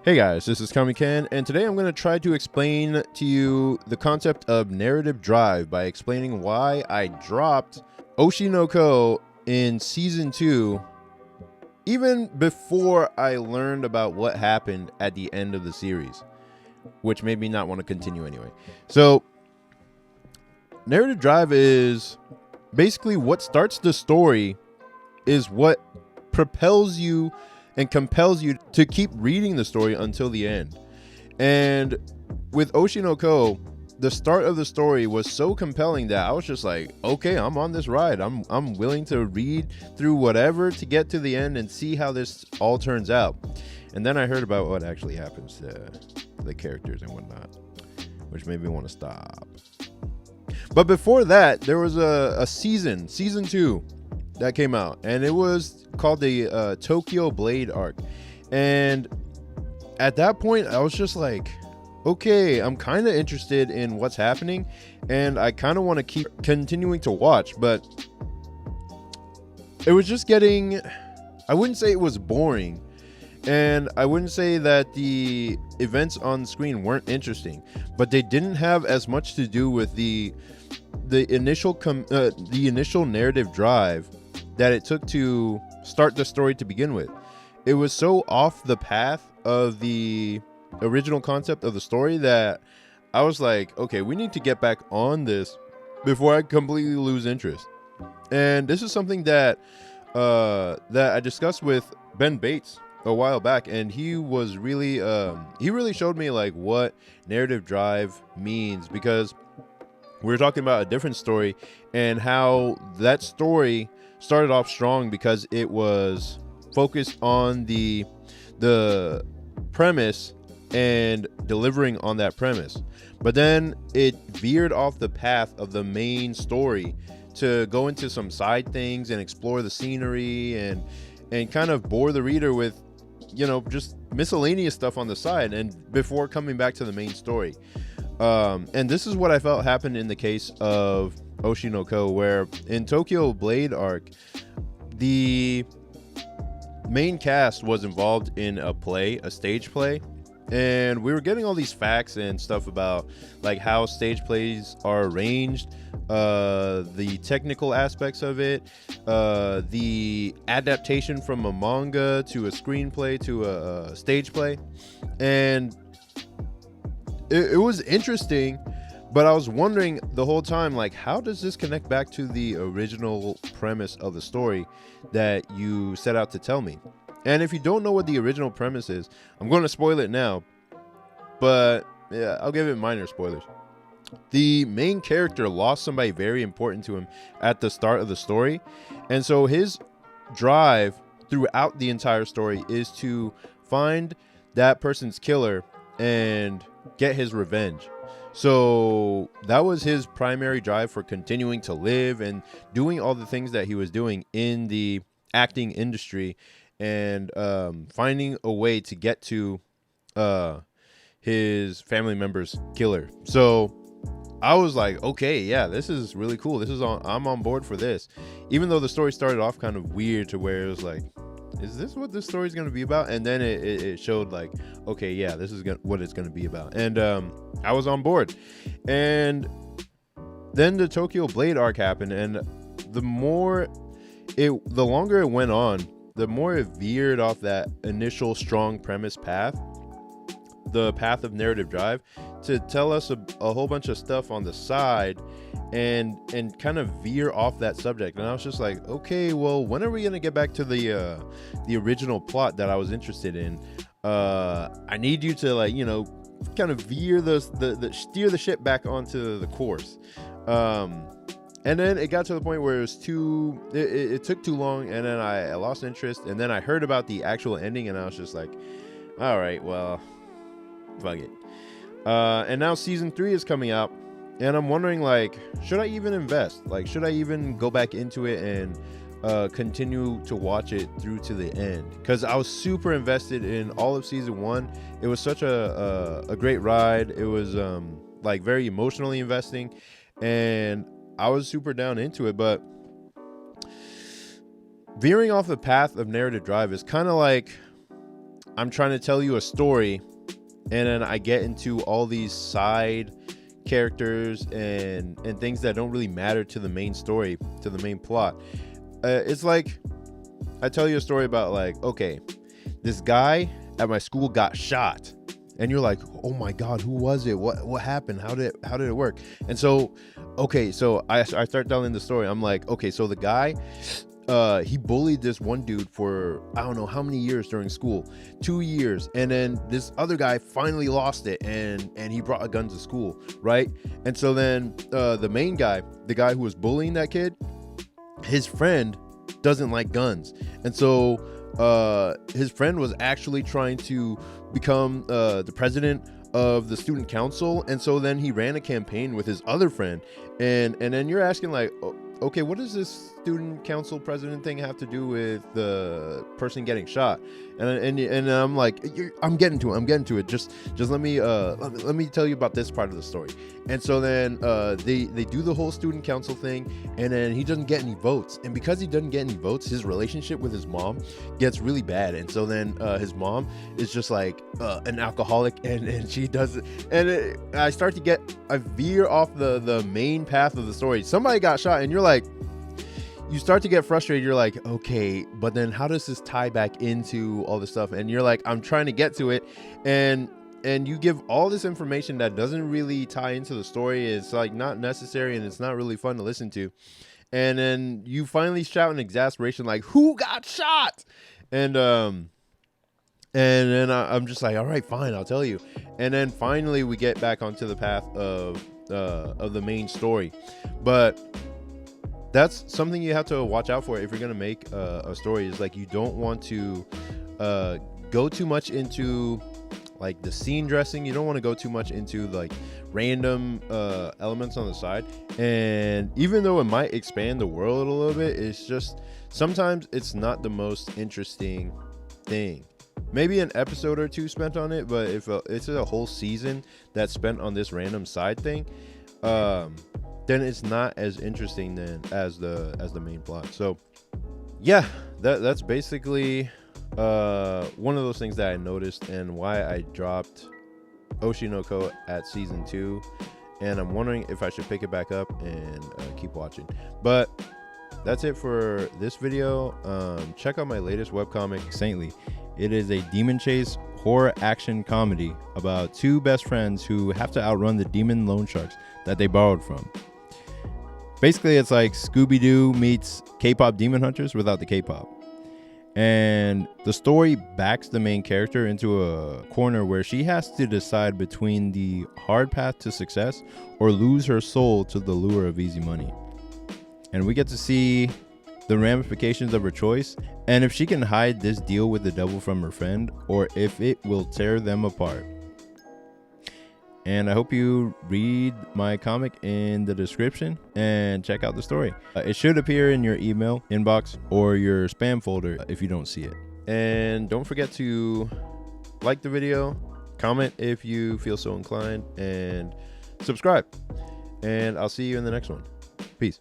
Hey guys, this is Kami Ken, and today I'm going to try to explain to you the concept of narrative drive by explaining why I dropped Oshi No Ko in Season 2 even before I learned about what happened at the end of the series, which made me not want to continue anyway. So, narrative drive is basically what starts the story is what propels you and compels you to keep reading the story until the end. And with Oshi No Ko, the start of the story was so compelling that I was just like, okay, I'm on this ride. I'm willing to read through whatever to get to the end and see how this all turns out. And then I heard about what actually happens to the characters and whatnot, which made me want to stop. But before that, there was a season 2 that came out, and it was called the Tokyo Blade arc. And at that point, I was just like, okay, I'm kind of interested in what's happening, and I kind of want to keep continuing to watch, but it was just getting, I wouldn't say it was boring, and I wouldn't say that the events on the screen weren't interesting, but they didn't have as much to do with the initial narrative drive that it took to start the story to begin with. It was so off the path of the original concept of the story that I was like, okay, we need to get back on this before I completely lose interest. And this is something that I discussed with Ben Bates a while back, and he was really he really showed me like what narrative drive means, because we were talking about a different story and how that story started off strong because it was focused on the premise and delivering on that premise. But then it veered off the path of the main story to go into some side things and explore the scenery and kind of bore the reader with, you know, just miscellaneous stuff on the side, and before coming back to the main story. And this is what I felt happened in the case of Oshi No Ko, where in Tokyo Blade arc, the main cast was involved in a stage play, and we were getting all these facts and stuff about like how stage plays are arranged, the technical aspects of it, the adaptation from a manga to a screenplay to a stage play, and it was interesting, but I was wondering the whole time, like, how does this connect back to the original premise of the story that you set out to tell me? And if you don't know what the original premise is, I'm going to spoil it now, but yeah, I'll give it minor spoilers. The main character lost somebody very important to him at the start of the story, and so his drive throughout the entire story is to find that person's killer and get his revenge. So that was his primary drive for continuing to live and doing all the things that he was doing in the acting industry, and finding a way to get to his family member's killer. So I was like, okay, yeah, this is really cool. I'm on board for this. Even though the story started off kind of weird to where it was like, is this what this story is going to be about? And then it showed like, okay, yeah, this is what it's going to be about. And I was on board. And then the Tokyo Blade arc happened, and the longer it went on, the more it veered off that initial strong premise path, the path of narrative drive, to tell us a whole bunch of stuff on the side and kind of veer off that subject. And I was just like, okay, well, when are we gonna get back to the original plot that I was interested in? I need you to, like, you know, kind of veer steer the ship back onto the course. And then it got to the point where it took too long, and then I lost interest, and then I heard about the actual ending, and I was just like, all right, well, fuck it. And now season 3 is coming out, and I'm wondering, like, should I even invest? Like, should I even go back into it and continue to watch it through to the end? Because I was super invested in all of season 1. It was such a great ride. It was like very emotionally investing, and I was super down into it. But veering off the path of narrative drive is kind of like I'm trying to tell you a story, and then I get into all these side characters and things that don't really matter to the main story, to the main plot. It's like I tell you a story about, like, okay, this guy at my school got shot, and you're like, oh my god, who was it? What happened? How did it work? And so, okay, so I start telling the story. I'm like, okay, so the guy, he bullied this one dude for I don't know how many years during school, 2 years, and then this other guy finally lost it, and he brought a gun to school, right? And so then the main guy, the guy who was bullying that kid, his friend doesn't like guns, and so his friend was actually trying to become the president of the student council, and so then he ran a campaign with his other friend, and then you're asking, like, okay, what does this student council president thing have to do with the person getting shot? And I'm like, I'm getting to it. Just let me tell you about this part of the story. And so then they do the whole student council thing, and then he doesn't get any votes. And because he doesn't get any votes, his relationship with his mom gets really bad. And so then his mom is just like an alcoholic, and she does it. And I veer off the main path of the story. Somebody got shot, and you start to get frustrated. You're like, okay, but then how does this tie back into all this stuff? And you're like, I'm trying to get to it, and you give all this information that doesn't really tie into the story. It's like not necessary, and it's not really fun to listen to. And then you finally shout in exasperation, like, who got shot? And then I'm just like, all right, fine, I'll tell you. And then finally we get back onto the path of the main story. But that's something you have to watch out for if you're going to make a story, is like, you don't want to go too much into like the scene dressing. You don't want to go too much into like random elements on the side. And even though it might expand the world a little bit, it's just sometimes it's not the most interesting thing. Maybe an episode or two spent on it, but if it's a whole season that's spent on this random side thing, then it's not as interesting as the main plot. So yeah, that's basically one of those things that I noticed, and why I dropped Oshi No Ko at season 2, and I'm wondering if I should pick it back up and keep watching. But that's it for this video. Check out my latest webcomic, Saintly. It is a demon chase horror action comedy about two best friends who have to outrun the demon loan sharks that they borrowed from. Basically, it's like Scooby-Doo meets K-pop demon hunters without the K-pop. And the story backs the main character into a corner where she has to decide between the hard path to success or lose her soul to the lure of easy money. And we get to see the ramifications of her choice, and if she can hide this deal with the devil from her friend, or if it will tear them apart. And I hope you read my comic in the description and check out the story. It should appear in your email inbox or your spam folder if you don't see it. And don't forget to like the video, comment if you feel so inclined, and subscribe. And I'll see you in the next one. Peace.